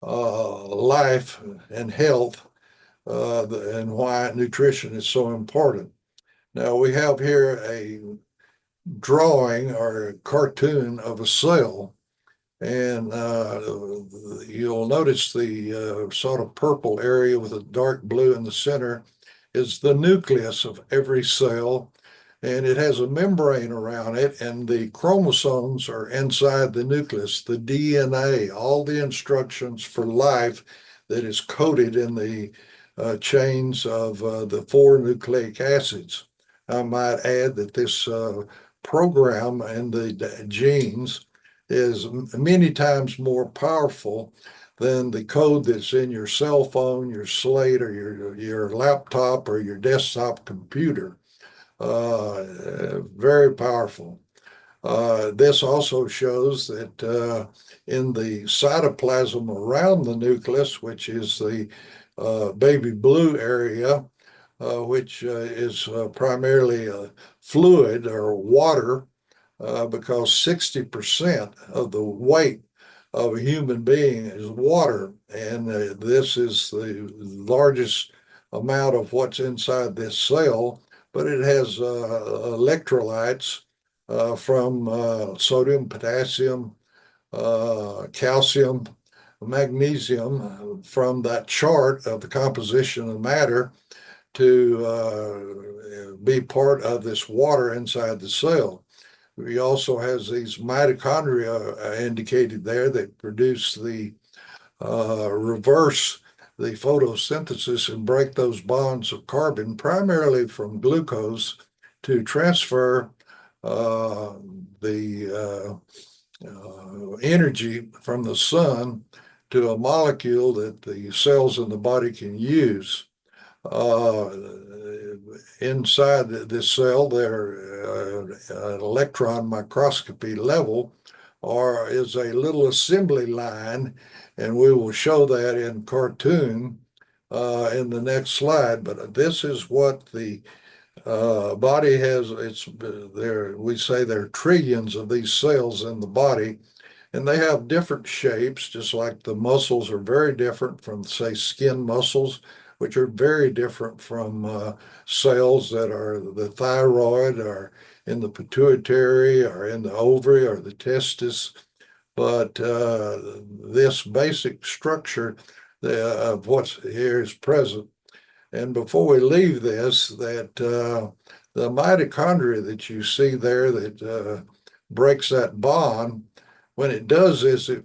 life and health, and why nutrition is so important. Now, we have here a drawing or a cartoon of a cell, and you'll notice the sort of purple area with a dark blue in the center is the nucleus of every cell, and it has a membrane around it, and the chromosomes are inside the nucleus, the DNA, all the instructions for life that is coded in the chains of the four nucleic acids. I might add that this program in the genes is many times more powerful than the code that's in your cell phone, your slate, or your laptop or your desktop computer. Very powerful. This also shows that in the cytoplasm around the nucleus, which is the baby blue area, which is primarily fluid or water, because 60% of the weight of a human being is water. And this is the largest amount of what's inside this cell, but it has electrolytes from sodium, potassium, calcium, magnesium from that chart of the composition of matter to be part of this water inside the cell. He also has these mitochondria indicated there that produce the reverse the photosynthesis and break those bonds of carbon, primarily from glucose, to transfer the energy from the sun to a molecule that the cells in the body can use. Inside this cell, there at electron microscopy level, is a little assembly line, and we will show that in cartoon in the next slide. But this is what the body has. It's there. We say there are trillions of these cells in the body, and they have different shapes, just like the muscles are very different from, say, skin muscles, which are very different from cells that are the thyroid or in the pituitary or in the ovary or the testis. But this basic structure of what's here is present. And before we leave this, that the mitochondria that you see there that breaks that bond, when it does this, it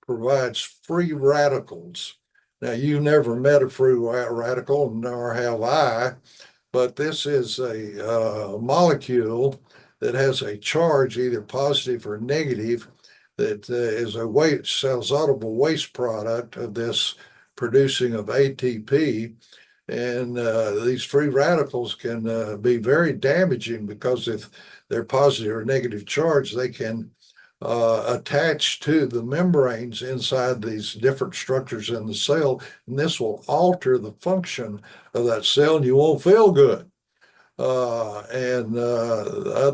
provides free radicals. Now, you never met a free radical, nor have I, but this is a molecule that has a charge, either positive or negative, that is a waste, sells out of a waste product of this producing of ATP. And these free radicals can be very damaging because if they're positive or negative charge, they can attached to the membranes inside these different structures in the cell, and this will alter the function of that cell, and you won't feel good. The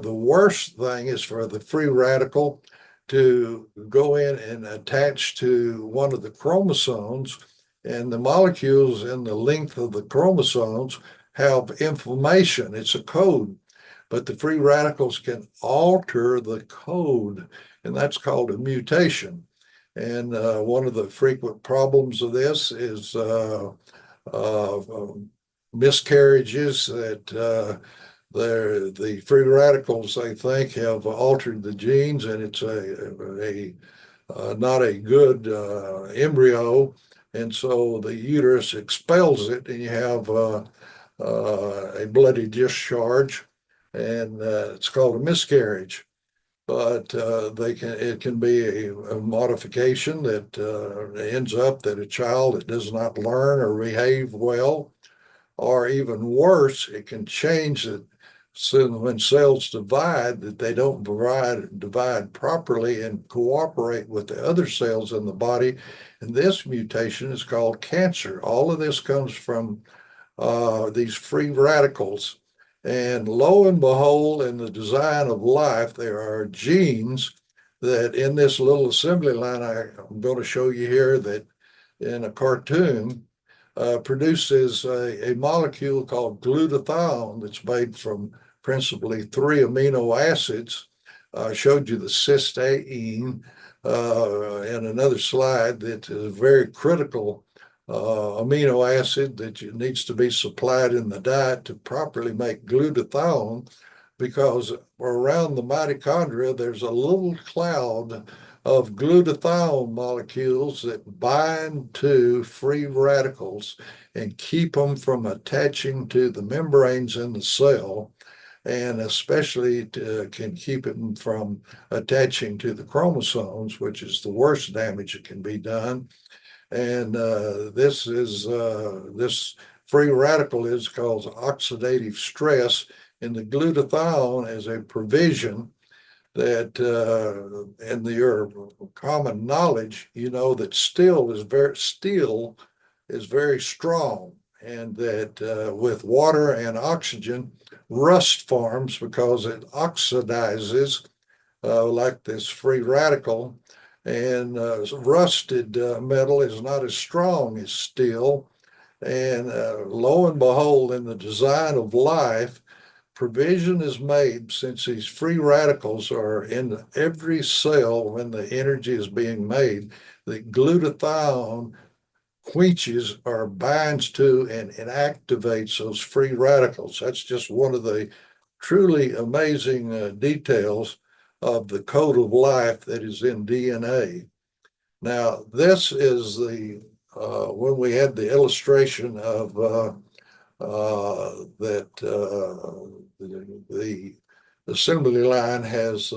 worst thing is for the free radical to go in and attach to one of the chromosomes, and the molecules in the length of the chromosomes have inflammation. It's a code, but the free radicals can alter the code, and that's called a mutation. And one of the frequent problems of this is miscarriages that the free radicals, they think, have altered the genes, and it's not a good embryo, and so the uterus expels it, and you have a bloody discharge, and it's called a miscarriage. But it can be a modification that ends up that a child that does not learn or behave well, or even worse, it can change it. So when cells divide, that they don't divide properly and cooperate with the other cells in the body. And this mutation is called cancer. All of this comes from these free radicals. And lo and behold, in the design of life, there are genes that in this little assembly line I'm going to show you here, that in a cartoon produces a molecule called glutathione that's made from principally 3 amino acids. I showed you the cysteine in another slide, that is a very critical amino acid that needs to be supplied in the diet to properly make glutathione, because around the mitochondria there's a little cloud of glutathione molecules that bind to free radicals and keep them from attaching to the membranes in the cell, and especially can keep it from attaching to the chromosomes, which is the worst damage that can be done. And this free radical is called oxidative stress, and the glutathione is a provision that in your common knowledge, you know that steel is very strong, and that with water and oxygen, rust forms because it oxidizes like this free radical. And rusted metal is not as strong as steel. And lo and behold, in the design of life, provision is made, since these free radicals are in every cell when the energy is being made, that glutathione quenches or binds to and activates those free radicals. That's just one of the truly amazing details of the code of life that is in DNA. Now, this is when we had the illustration of that the assembly line has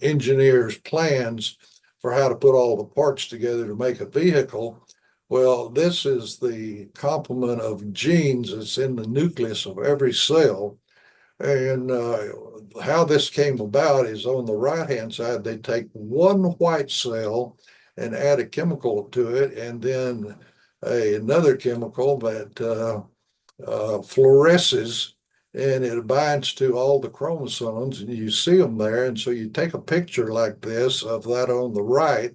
engineers' plans for how to put all the parts together to make a vehicle. Well, this is the complement of genes that's in the nucleus of every cell. And how this came about is, on the right-hand side, they take one white cell and add a chemical to it, and then another chemical that fluoresces, and it binds to all the chromosomes, and you see them there. And so you take a picture like this of that on the right,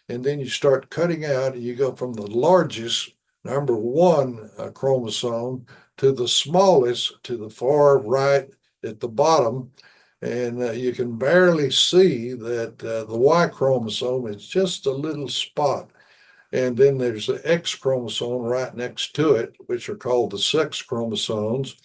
and then you start cutting out, and you go from the largest, number one chromosome, to the smallest, to the far right at the bottom. And you can barely see that the Y chromosome is just a little spot. And then there's the X chromosome right next to it, which are called the sex chromosomes.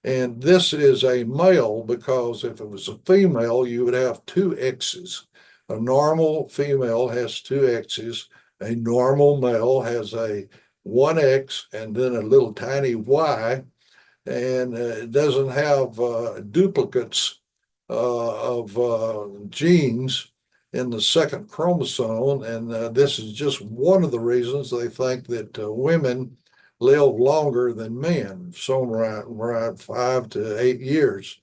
And this is a male, because if it was a female, you would have two X's. A normal female has two X's. A normal male has a one X and then a little tiny Y. And it doesn't have duplicates of genes in the second chromosome. And this is just one of the reasons they think that women live longer than men, some around 5 to 8 years,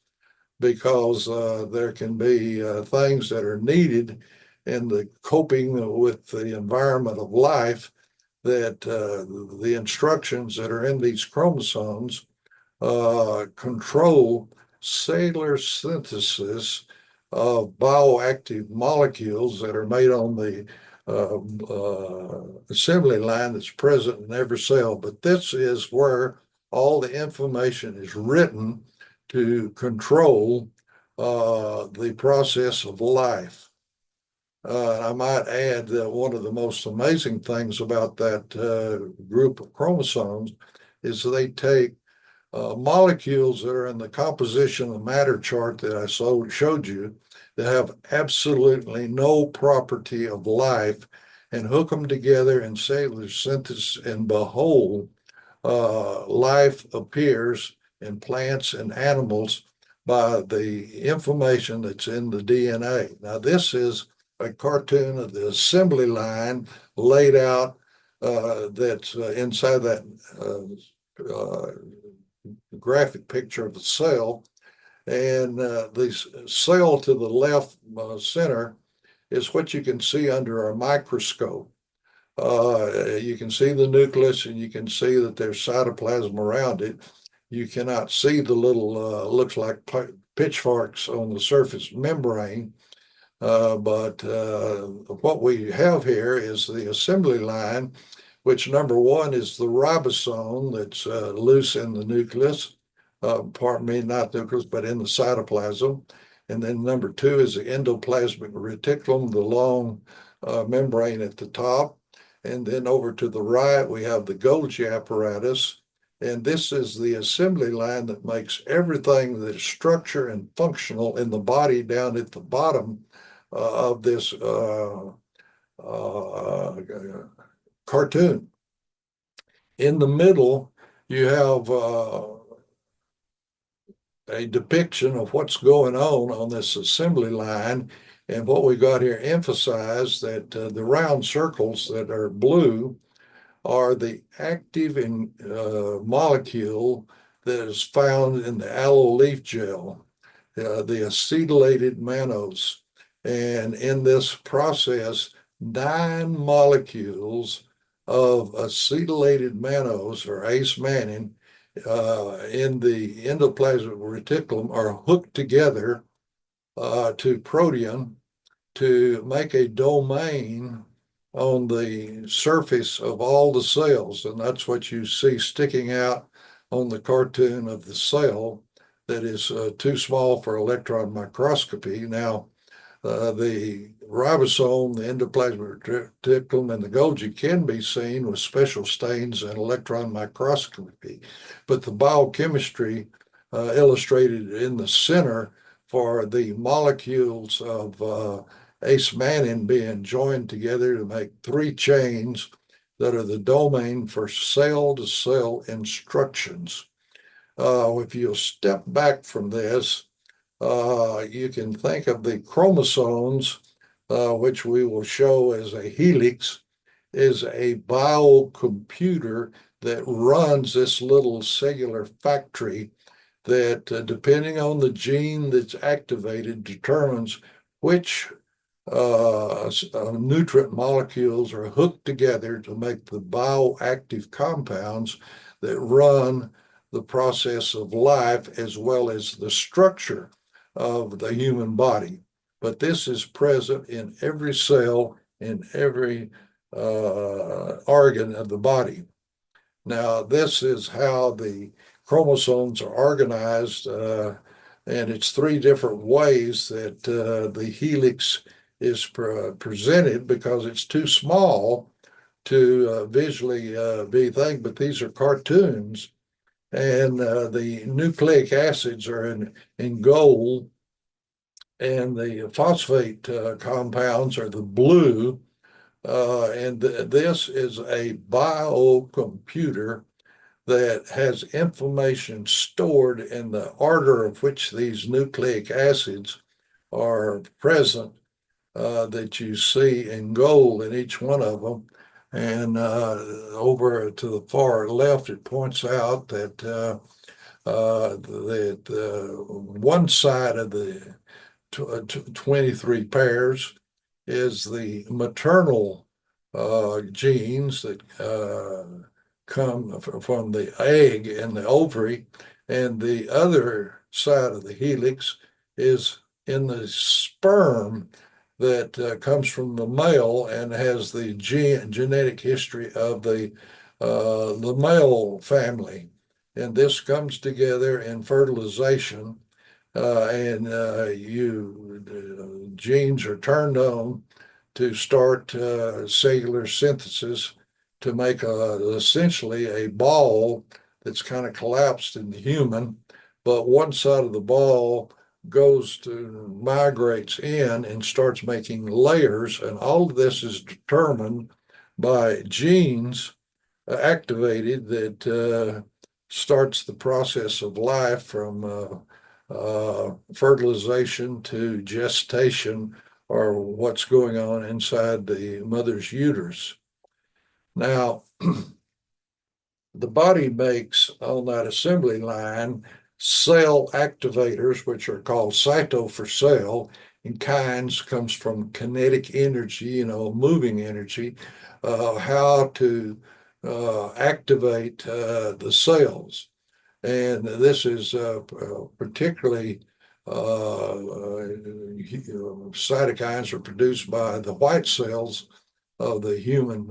because there can be things that are needed in the coping with the environment of life, that the instructions that are in these chromosomes control cellular synthesis of bioactive molecules that are made on the assembly line that's present in every cell. But this is where all the information is written to control the process of life. I might add that one of the most amazing things about that group of chromosomes is they take molecules that are in the composition of matter chart that I showed you, that have absolutely no property of life, and hook them together in cellular synthesis, and behold, life appears in plants and animals by the information that's in the DNA. Now, this is a cartoon of the assembly line laid out that's inside that graphic picture of the cell. And the cell to the left center is what you can see under a microscope. You can see the nucleus, and you can see that there's cytoplasm around it. You cannot see the little, looks like pitchforks on the surface membrane. But what we have here is the assembly line, which number one is the ribosome that's loose in the nucleus. Pardon me, not nucleus, but in the cytoplasm. And then number two is the endoplasmic reticulum, the long membrane at the top. And then over to the right, we have the Golgi apparatus. And this is the assembly line that makes everything that is structure and functional in the body down at the bottom of this cartoon. In the middle, you have a depiction of what's going on this assembly line. And what we got here emphasized that the round circles that are blue are the active molecule that is found in the aloe leaf gel, the acetylated mannose. And in this process, 9 molecules of acetylated mannose or acemannan in the endoplasmic reticulum are hooked together to protein to make a domain on the surface of all the cells. And that's what you see sticking out on the cartoon of the cell that is too small for electron microscopy. Now, the ribosome, the endoplasmic reticulum, and the Golgi can be seen with special stains and electron microscopy. But the biochemistry illustrated in the center for the molecules of acemannan being joined together to make 3 chains that are the domain for cell-to-cell instructions. If you'll step back from this, you can think of the chromosomes, which we will show as a helix, is a biocomputer that runs this little cellular factory that, depending on the gene that's activated, determines which nutrient molecules are hooked together to make the bioactive compounds that run the process of life as well as the structure of the human body. But this is present in every cell, in every organ of the body. Now, this is how the chromosomes are organized, and it's 3 different ways that the helix is presented because it's too small to visually be thing, but these are cartoons. And the nucleic acids are in gold, and the phosphate compounds are the blue. And this is a biocomputer that has information stored in the order of which these nucleic acids are present that you see in gold in each one of them. And over to the far left, it points out that one side of the 23 pairs is the maternal genes that come from the egg and the ovary, and the other side of the helix is in the sperm that comes from the male and has the genetic history of the male family. And this comes together in fertilization, and genes are turned on to start cellular synthesis to make essentially a ball that's kind of collapsed in the human, but one side of the ball migrates in and starts making layers, and all of this is determined by genes activated that starts the process of life from fertilization to gestation, or what's going on inside the mother's uterus. Now, the body makes on that assembly line cell activators, which are called cyto for cell, and kines comes from kinetic energy, moving energy, how to activate the cells. And this is particularly cytokines are produced by the white cells of the human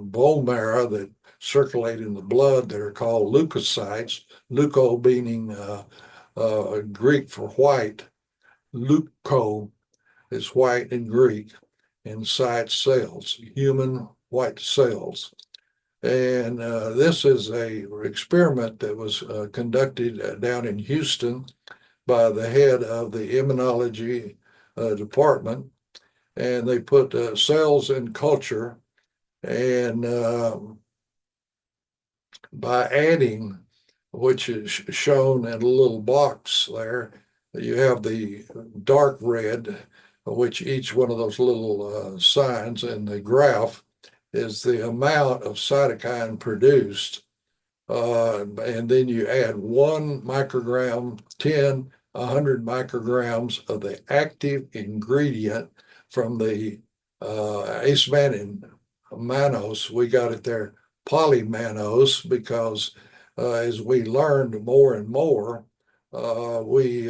bone marrow that circulate in the blood that are called leukocytes. Leuko meaning Greek for white. Leuko is white in Greek, and cyte cells, human white cells. And this is a experiment that was conducted down in Houston by the head of the immunology department. And they put cells in culture, and by adding, which is shown in a little box there, you have the dark red, which each one of those little signs in the graph is the amount of cytokine produced. And then you add 1 microgram, 10, 100 micrograms of the active ingredient from the acemannan mannose. We got it there, polymannose, because as we learned more and more, we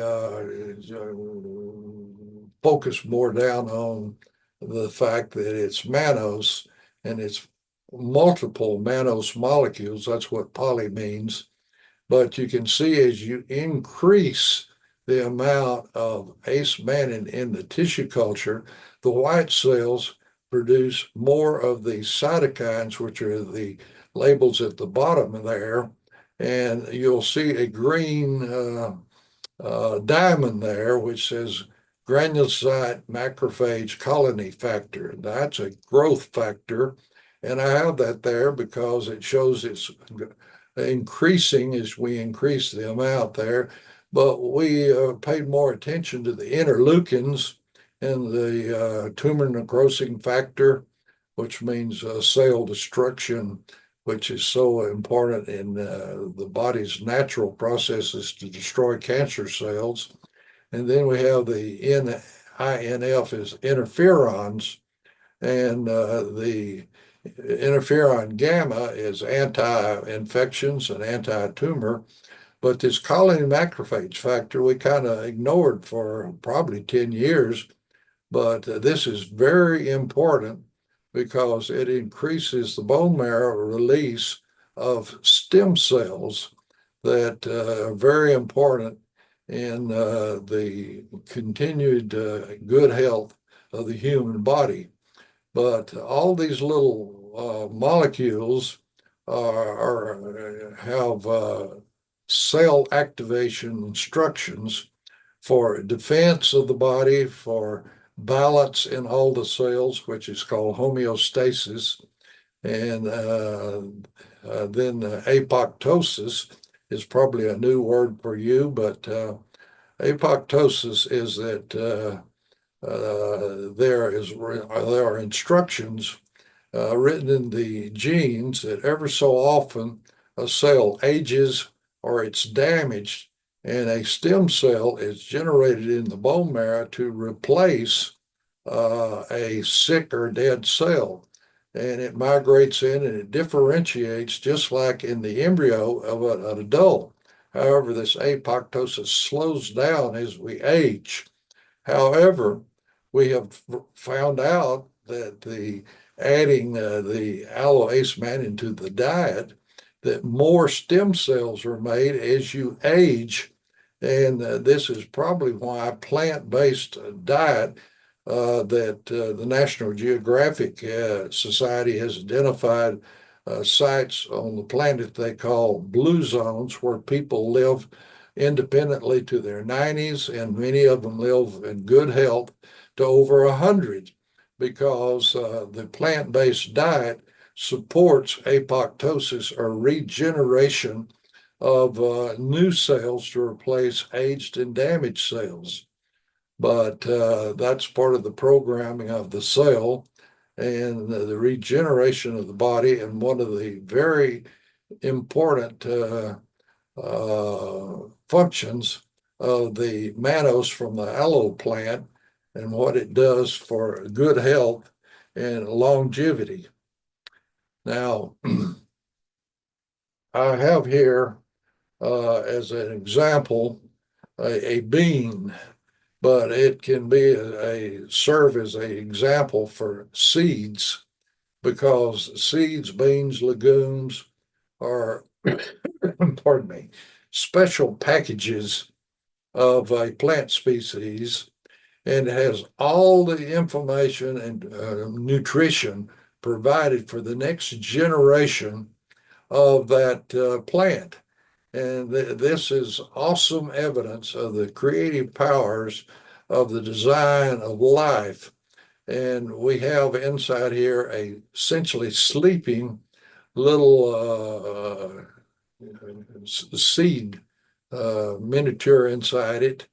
focus more down on the fact that it's mannose and it's multiple mannose molecules. That's what poly means. But you can see as you increase the amount of acemannan in the tissue culture, the white cells produce more of the cytokines, which are the labels at the bottom there. And you'll see a green diamond there, which says granulocyte macrophage colony factor. That's a growth factor. And I have that there because it shows it's increasing as we increase the amount there. But we paid more attention to the interleukins and the tumor necrosing factor, which means cell destruction, which is so important in the body's natural processes to destroy cancer cells. And then we have the INF is interferons, and the interferon gamma is anti-infections and anti-tumor. But this colony macrophage factor we kind of ignored for probably 10 years. But this is very important because it increases the bone marrow release of stem cells that are very important in the continued good health of the human body. But all these little molecules have cell activation instructions for defense of the body, for balance in all the cells, which is called homeostasis. And then apoptosis is probably a new word for you, but apoptosis is that there are instructions written in the genes that ever so often a cell ages or it's damaged, and a stem cell is generated in the bone marrow to replace a sick or dead cell. And it migrates in and it differentiates just like in the embryo of an adult. However, this apoptosis slows down as we age. However, we have found out that adding the Aloe Ace into the diet, that more stem cells are made as you age. And this is probably why plant-based diet that the National Geographic Society has identified sites on the planet they call blue zones where people live independently to their 90s, and many of them live in good health to over 100 because the plant-based diet supports apoptosis or regeneration of new cells to replace aged and damaged cells. But that's part of the programming of the cell and the regeneration of the body. And one of the very important functions of the mannose from the aloe plant and what it does for good health and longevity. Now, I have here as an example a bean, but it can be serve as an example for seeds, because seeds, beans, legumes are, pardon me, special packages of a plant species, and has all the information and nutrition provided for the next generation of that plant. And this is awesome evidence of the creative powers of the design of life. And we have inside here a essentially sleeping little seed miniature inside it,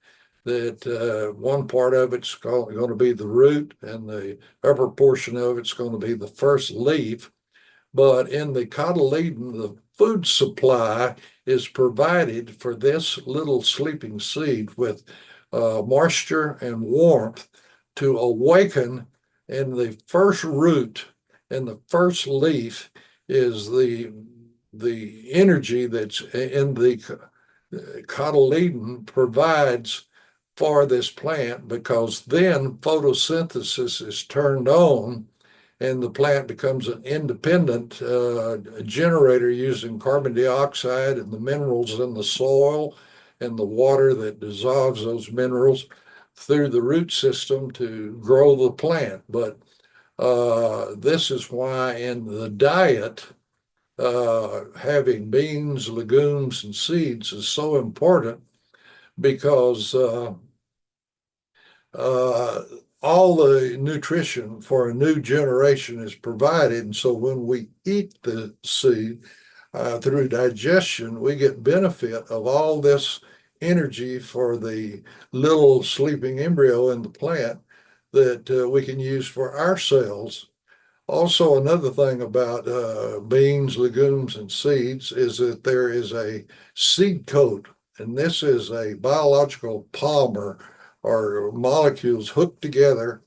that one part of it's going to be the root, and the upper portion of it's going to be the first leaf. But in the cotyledon, the food supply is provided for this little sleeping seed with moisture and warmth to awaken. And the first root and the first leaf is the energy that's in the cotyledon provides for this plant, because then photosynthesis is turned on and the plant becomes an independent generator using carbon dioxide and the minerals in the soil and the water that dissolves those minerals through the root system to grow the plant. But this is why in the diet, having beans, legumes, and seeds is so important, because all the nutrition for a new generation is provided. And so when we eat the seed through digestion, we get benefit of all this energy for the little sleeping embryo in the plant that we can use for our cells. Also, another thing about beans, legumes, and seeds is that there is a seed coat, and this is a biological polymer or molecules hooked together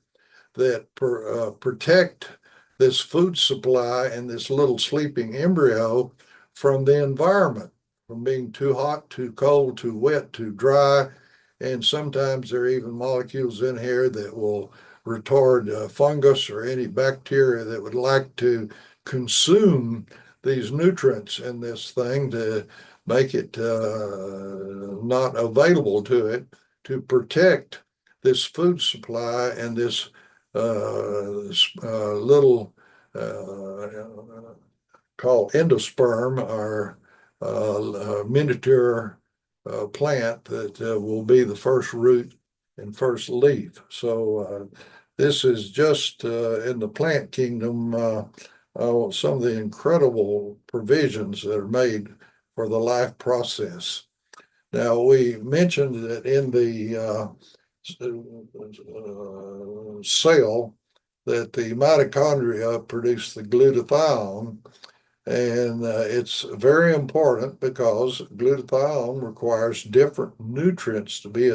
that protect this food supply and this little sleeping embryo from the environment, from being too hot, too cold, too wet, too dry. And sometimes there are even molecules in here that will retard fungus or any bacteria that would like to consume these nutrients in this thing to make it not available to it, to protect this food supply and this little called endosperm, or miniature plant that will be the first root and first leaf. So this is just in the plant kingdom, some of the incredible provisions that are made for the life process. Now, we mentioned that in the cell, that the mitochondria produce the glutathione, and it's very important because glutathione requires different nutrients to be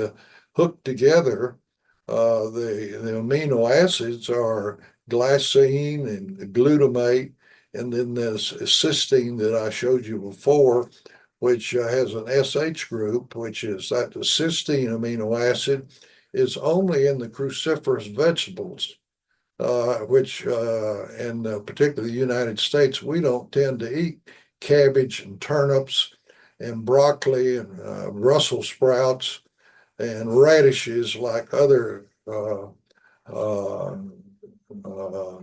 hooked together. The amino acids are glycine and glutamate, and then this cysteine that I showed you before, which has an SH group, which is that the cysteine amino acid is only in the cruciferous vegetables, which in particularly the United States, we don't tend to eat cabbage and turnips and broccoli and Brussels sprouts and radishes like other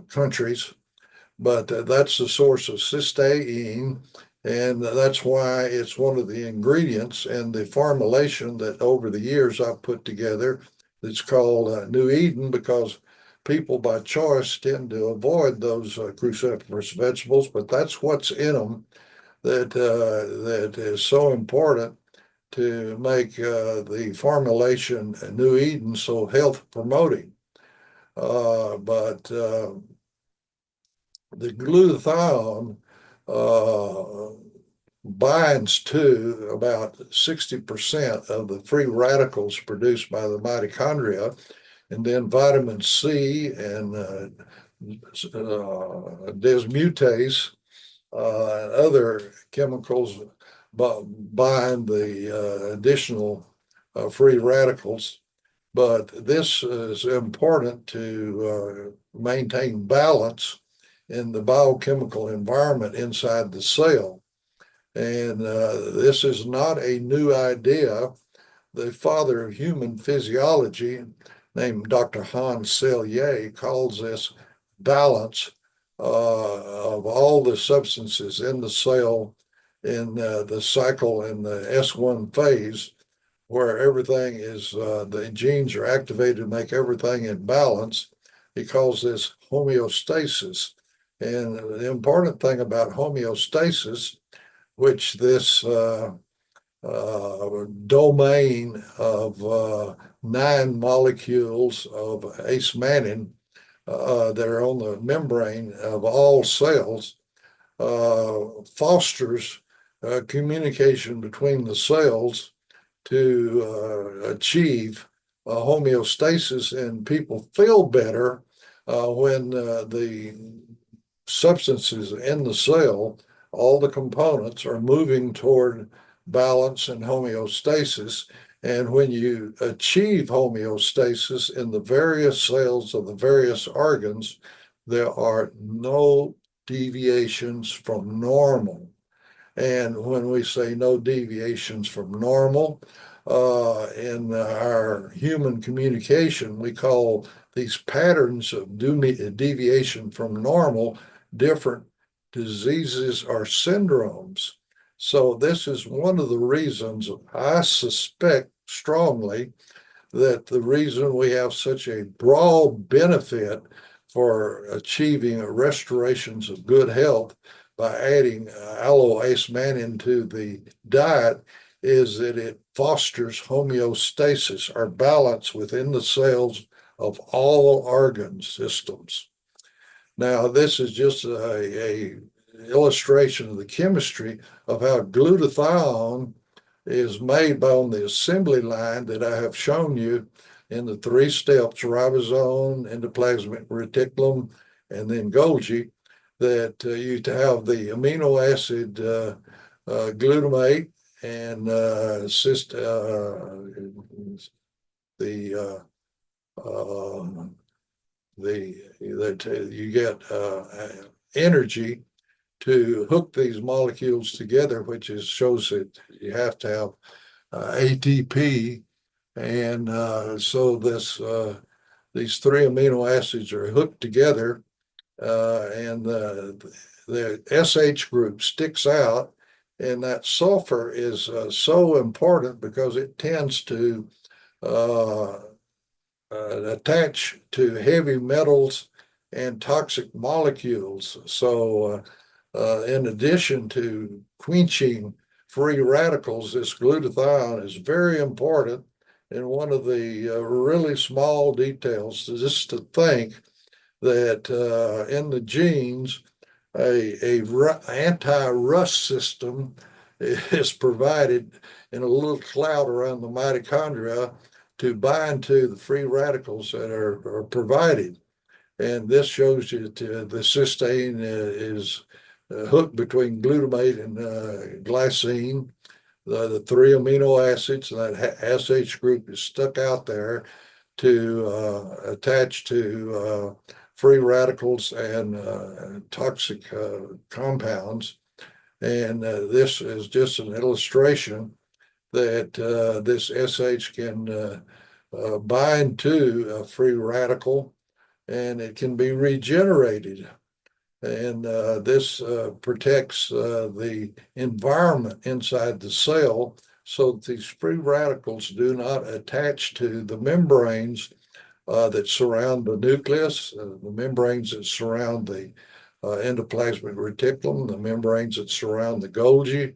countries. But that's the source of cysteine, and that's why it's one of the ingredients in the formulation that over the years I've put together that's called New Eden, because people by choice tend to avoid those cruciferous vegetables, but that's what's in them that is so important to make the formulation New Eden so health promoting. But the glutathione binds to about 60% of the free radicals produced by the mitochondria, and then vitamin C and dismutase and other chemicals bind the additional free radicals. But this is important to maintain balance in the biochemical environment inside the cell. And this is not a new idea. The father of human physiology, named Dr. Hans Selye, calls this balance of all the substances in the cell in the cycle in the S1 phase, where everything is, the genes are activated to make everything in balance. He calls this homeostasis. And the important thing about homeostasis, which this domain of 9 molecules of acemannan that are on the membrane of all cells fosters communication between the cells to achieve homeostasis, and people feel better when the substances in the cell, all the components, are moving toward balance and homeostasis. And when you achieve homeostasis in the various cells of the various organs, there are no deviations from normal. And when we say no deviations from normal, in our human communication, we call these patterns of deviation from normal different diseases or syndromes. So this is one of the reasons I suspect strongly that the reason we have such a broad benefit for achieving restorations of good health by adding Aloe Ace Mannan to the diet is that it fosters homeostasis, or balance within the cells of all organ systems. Now, this is just a illustration of the chemistry of how glutathione is made on the assembly line that I have shown you in the 3 steps: ribosome, endoplasmic reticulum, and then Golgi. That you have the amino acid glutamate and you get energy to hook these molecules together, which shows that you have to have ATP, and so these 3 amino acids are hooked together, and the SH group sticks out, and that sulfur is so important because it tends to attach to heavy metals and toxic molecules. So in addition to quenching free radicals, this glutathione is very important. And one of the really small details is just to think that in the genes, a anti-rust system is provided in a little cloud around the mitochondria to bind to the free radicals that are provided. And this shows you that the cysteine is hooked between glutamate and glycine, the 3 amino acids. That SH group is stuck out there to attach to free radicals and toxic compounds. And this is just an illustration that this SH can bind to a free radical, and it can be regenerated. And this protects the environment inside the cell so that these free radicals do not attach to the membranes that surround the nucleus, the membranes that surround the endoplasmic reticulum, the membranes that surround the Golgi.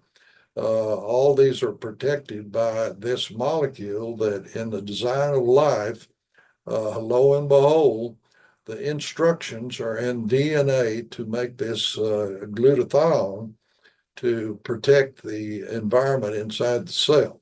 All these are protected by this molecule that in the design of life, lo and behold, the instructions are in DNA to make this glutathione to protect the environment inside the cell.